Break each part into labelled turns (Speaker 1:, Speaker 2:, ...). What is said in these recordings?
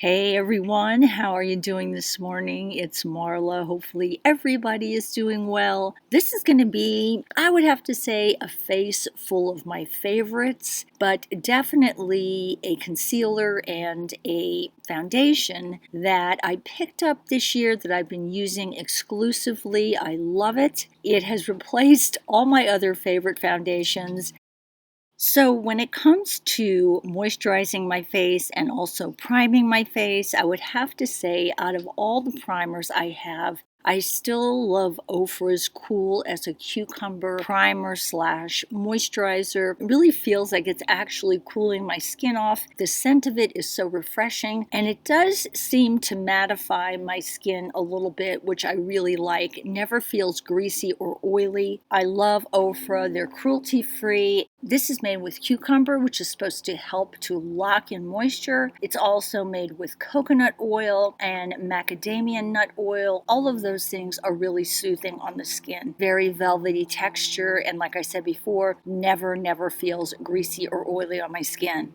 Speaker 1: Hey everyone, how are you doing this morning? It's Marla. Hopefully everybody is doing well. This is going to be, I would have to say, a face full of my favorites, but definitely a concealer and a foundation that I picked up this year that I've been using exclusively. I love it. It has replaced all my other favorite foundations. So when it comes to moisturizing my face and also priming my face, I would have to say out of all the primers I have, I still love OFRA's Cool as a Cucumber primer slash moisturizer. It really feels like it's actually cooling my skin off. The scent of it is so refreshing, and it does seem to mattify my skin a little bit, which I really like. It never feels greasy or oily. I love OFRA. They're cruelty-free. This is made with cucumber, which is supposed to help to lock in moisture. It's also made with coconut oil and macadamia nut oil. All of those things are really soothing on the skin. Very velvety texture, and like I said before, never feels greasy or oily on my skin.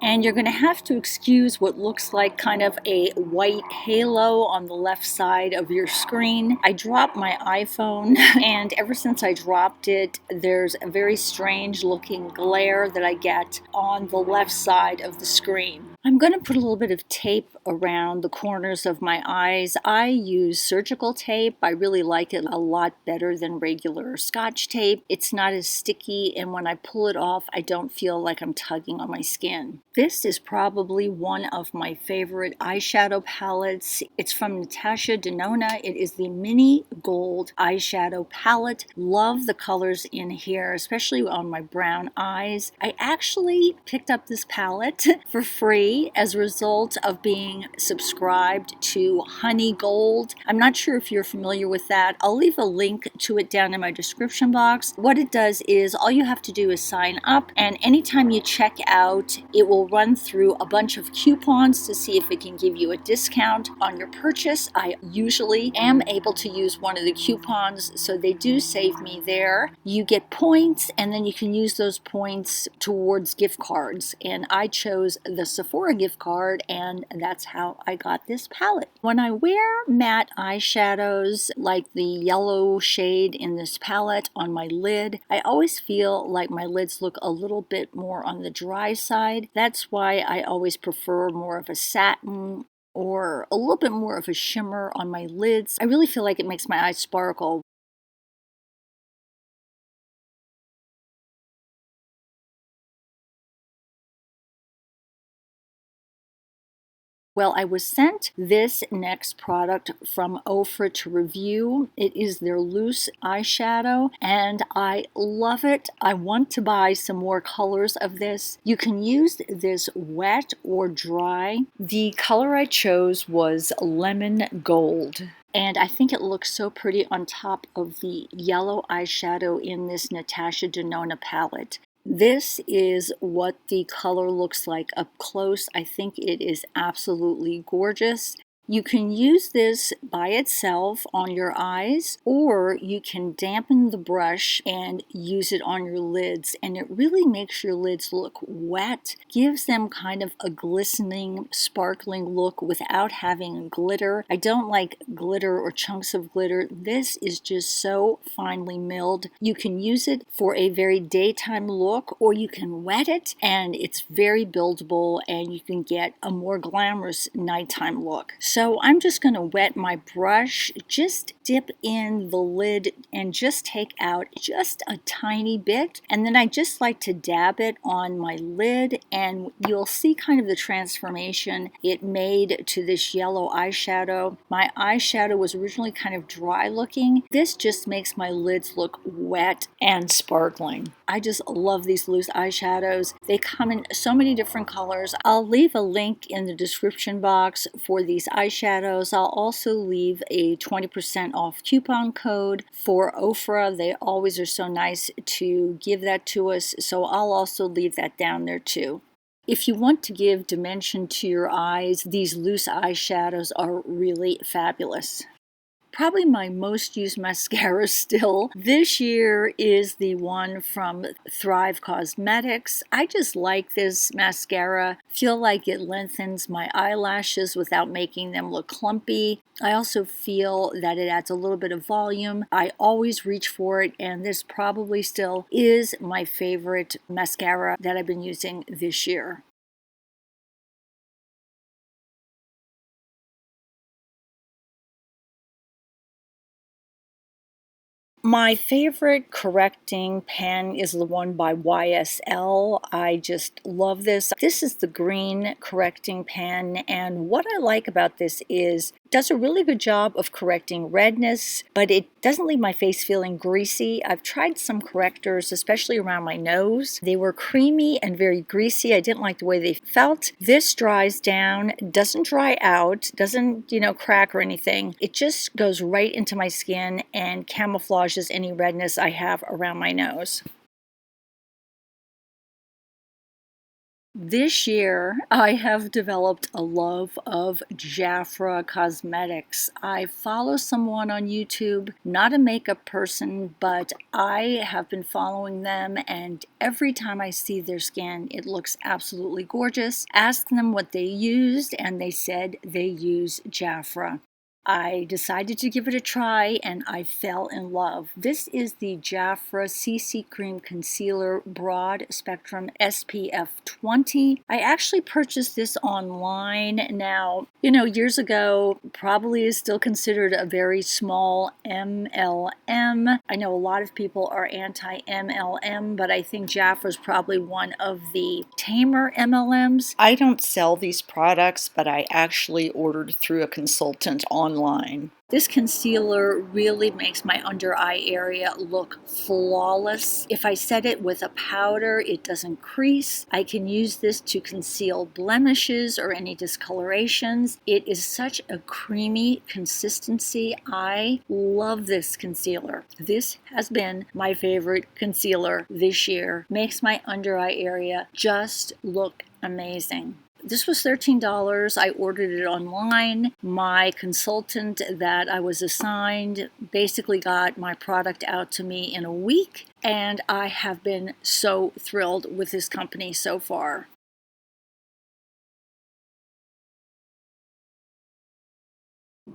Speaker 1: And you're going to have to excuse what looks like kind of a white halo on the left side of your screen. I dropped my iPhone, and ever since I dropped it, there's a very strange looking glare that I get on the left side of the screen. I'm going to put a little bit of tape around the corners of my eyes. I use surgical tape. I really like it a lot better than regular Scotch tape. It's not as sticky, and when I pull it off, I don't feel like I'm tugging on my skin. This is probably one of my favorite eyeshadow palettes. It's from Natasha, Denona. It is the Mini Gold eyeshadow palette. Love the colors in here, especially on my brown eyes. I actually picked up this palette for free as a result of being subscribed to Honey Gold. I'm not sure if you're familiar with that. I'll leave a link to it down in my description box. What it does is all you have to do is sign up, and anytime you check out, it will run through a bunch of coupons to see if it can give you a discount on your purchase. I usually am able to use one of the coupons, so they do save me there. You get points, and then you can use those points towards gift cards, and I chose the Sephora gift card, and that's how I got this palette. When I wear matte eyeshadows like the yellow shade in this palette on my lid, I always feel like my lids look a little bit more on the dry side. That's why I always prefer more of a satin or a little bit more of a shimmer on my lids. I really feel like it makes my eyes sparkle. Well, I was sent this next product from OFRA to review. It is their loose eyeshadow, and I love it. I want to buy some more colors of this. You can use this wet or dry. The color I chose was lemon gold. And I think it looks so pretty on top of the yellow eyeshadow in this Natasha Denona palette. This is what the color looks like up close. I think it is absolutely gorgeous. You can use this by itself on your eyes, or you can dampen the brush and use it on your lids, and it really makes your lids look wet, gives them kind of a glistening, sparkling look without having glitter. I don't like glitter or chunks of glitter. This is just so finely milled. You can use it for a very daytime look, or you can wet it, and it's very buildable, and you can get a more glamorous nighttime look. So I'm just going to wet my brush, just dip in the lid and just take out just a tiny bit. And then I just like to dab it on my lid, and you'll see kind of the transformation it made to this yellow eyeshadow. My eyeshadow was originally kind of dry looking. This just makes my lids look wet and sparkling. I just love these loose eyeshadows. They come in so many different colors. I'll leave a link in the description box for these eyeshadows. I'll also leave a 20% off coupon code for OFRA. They always are so nice to give that to us, so I'll also leave that down there too. If you want to give dimension to your eyes, these loose eyeshadows are really fabulous. probably my most used mascara still this year is the one from Thrive Causemetics. I just like this mascara. Feel like it lengthens my eyelashes without making them look clumpy. I also feel that it adds a little bit of volume. I always reach for it, and this probably still is my favorite mascara that I've been using this year. My favorite correcting pen is the one by YSL. I just love this. This is the green correcting pen, and what I like about this is it does a really good job of correcting redness, but it doesn't leave my face feeling greasy. I've tried some correctors, especially around my nose. They were creamy and very greasy. I didn't like the way they felt. This dries down, doesn't dry out, doesn't, crack or anything. It just goes right into my skin and camouflages any redness I have around my nose. This year, I have developed a love of Jafra Cosmetics. I follow someone on YouTube, not a makeup person, but I have been following them, and every time I see their skin, it looks absolutely gorgeous. Asked them what they used, and they said they use Jafra. I decided to give it a try and I fell in love. This is the Jafra CC Cream Concealer Broad Spectrum SPF 20. I actually purchased this online. Now, years ago, probably is still considered a very small MLM. I know a lot of people are anti-MLM, but I think Jafra is probably one of the tamer MLMs. I don't sell these products, but I actually ordered through a consultant online. This concealer really makes my under eye area look flawless. If I set it with a powder, it doesn't crease. I can use this to conceal blemishes or any discolorations. It is such a creamy consistency. I love this concealer. This has been my favorite concealer this year. Makes my under eye area just look amazing. This was $13. I ordered it online. My consultant that I was assigned basically got my product out to me in a week, and I have been so thrilled with this company so far.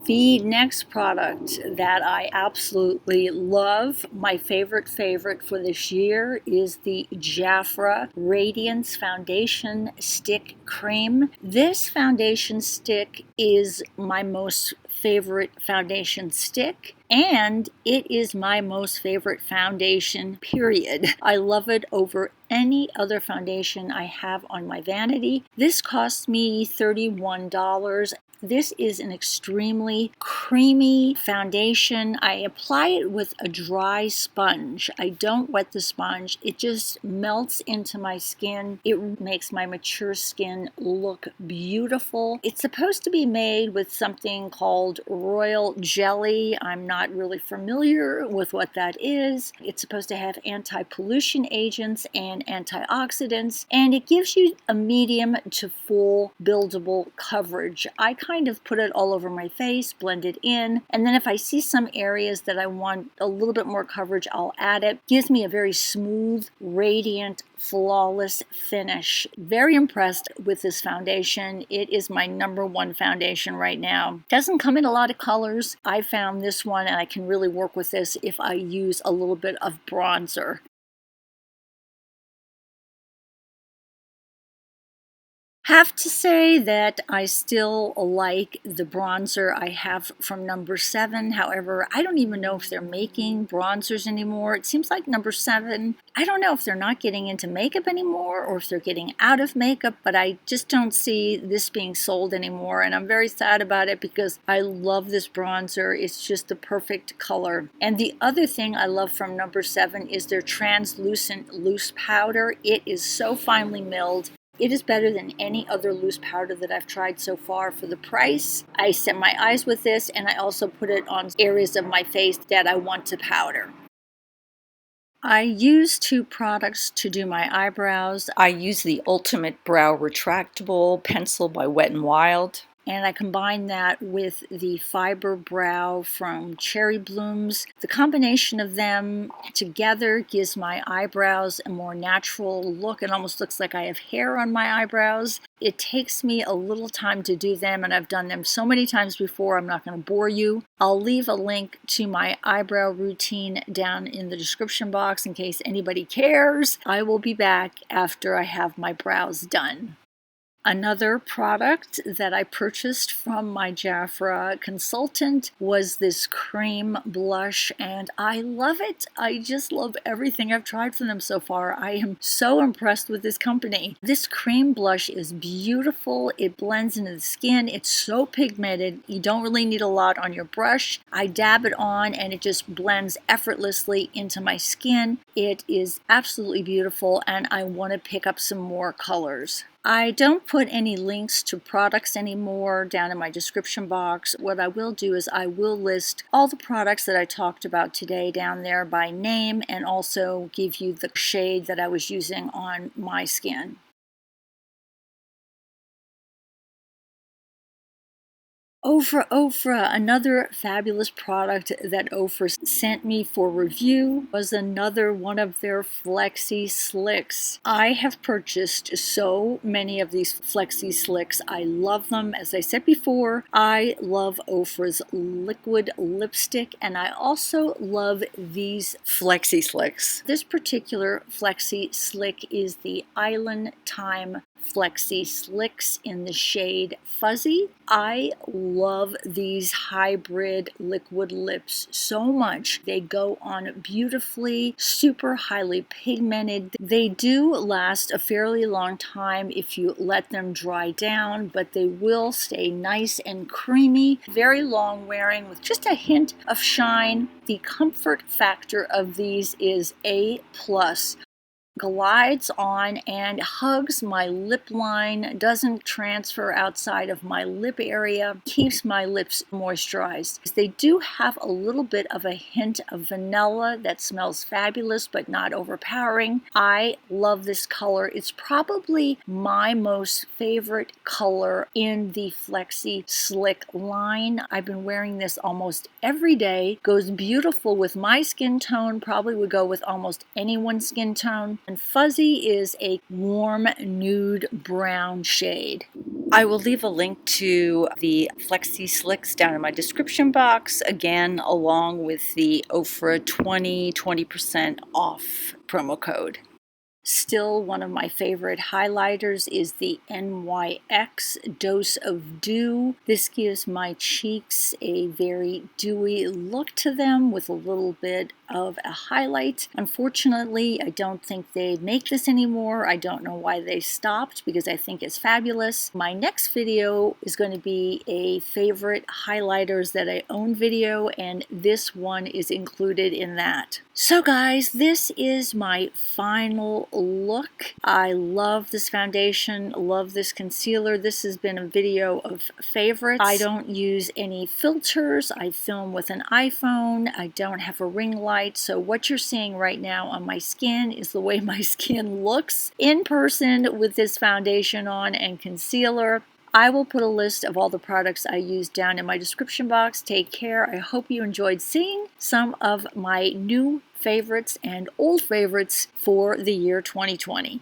Speaker 1: The next product that I absolutely love, my favorite for this year, is the Jafra Radiance Foundation Stick Cream. This foundation stick is my most favorite foundation stick, and it is my most favorite foundation, period. I love it over any other foundation I have on my vanity. This cost me $31. This is an extremely creamy foundation. I apply it with a dry sponge. I don't wet the sponge. It just melts into my skin. It makes my mature skin look beautiful. It's supposed to be made with something called royal jelly. I'm not really familiar with what that is. It's supposed to have anti-pollution agents and antioxidants, and it gives you a medium to full buildable coverage. I kind of put it all over my face, blend it in, and then if I see some areas that I want a little bit more coverage, I'll add it. Gives me a very smooth, radiant, flawless finish. Very impressed with this foundation. It is my #1 foundation right now. Doesn't come in a lot of colors. I found this one and I can really work with this if I use a little bit of bronzer. Have to say that I still like the bronzer I have from No7. However, I don't even know if they're making bronzers anymore. It seems like No7, I don't know if they're not getting into makeup anymore or if they're getting out of makeup, but I just don't see this being sold anymore, and I'm very sad about it because I love this bronzer. It's just the perfect color. And the other thing I love from No7 is their translucent loose powder. It is so finely milled. It is better than any other loose powder that I've tried so far for the price. I set my eyes with this, and I also put it on areas of my face that I want to powder. I use 2 products to do my eyebrows. I use the Ultimate Brow Retractable Pencil by Wet n Wild. and I combine that with the Fiber Brow from Cherry Blooms. The combination of them together gives my eyebrows a more natural look. It almost looks like I have hair on my eyebrows. It takes me a little time to do them, and I've done them so many times before, I'm not going to bore you. I'll leave a link to my eyebrow routine down in the description box in case anybody cares. I will be back after I have my brows done. Another product that I purchased from my Jafra consultant was this Creme blush, and I love it. I just love everything I've tried from them so far. I am so impressed with this company. This Creme blush is beautiful. It blends into the skin. It's so pigmented. You don't really need a lot on your brush. I dab it on and it just blends effortlessly into my skin. It is absolutely beautiful, and I want to pick up some more colors. I don't put any links to products anymore down in my description box. What I will do is I will list all the products that I talked about today down there by name, and also give you the shade that I was using on my skin. OFRA, another fabulous product that OFRA sent me for review, was another one of their Flexi Slicks. I have purchased so many of these Flexi Slicks. I love them. As I said before, I love OFRA's liquid lipstick, and I also love these Flexi Slicks. This particular Flexi Slick is the Island Time Flexi Slicks in the shade Fuzzy. I love these hybrid liquid lips so much. They go on beautifully, super highly pigmented. They do last a fairly long time if you let them dry down, but they will stay nice and creamy, very long wearing with just a hint of shine. The comfort factor of these is A+. Glides on and hugs my lip line, doesn't transfer outside of my lip area, keeps my lips moisturized. They do have a little bit of a hint of vanilla that smells fabulous but not overpowering. I love this color. It's probably my most favorite color in the Flexi Slick line. I've been wearing this almost every day. Goes beautiful with my skin tone, probably would go with almost anyone's skin tone. And Fuzzy is a warm nude brown shade. I will leave a link to the Flexi Slicks down in my description box, again, along with the OFRA 20% off promo code. Still, one of my favorite highlighters is the NYX Dose of Dew. This gives my cheeks a very dewy look to them with a little bit of a highlight. Unfortunately, I don't think they make this anymore. I don't know why they stopped, because I think it's fabulous. My next video is going to be a favorite highlighters that I own video, and this one is included in that. So guys, this is my final look. I love this foundation, love this concealer. This has been a video of favorites. I don't use any filters. I film with an iPhone. I don't have a ring light, so what you're seeing right now on my skin is the way my skin looks in person with this foundation on and concealer. I will put a list of all the products I use down in my description box. Take care. I hope you enjoyed seeing some of my new favorites and old favorites for the year 2020.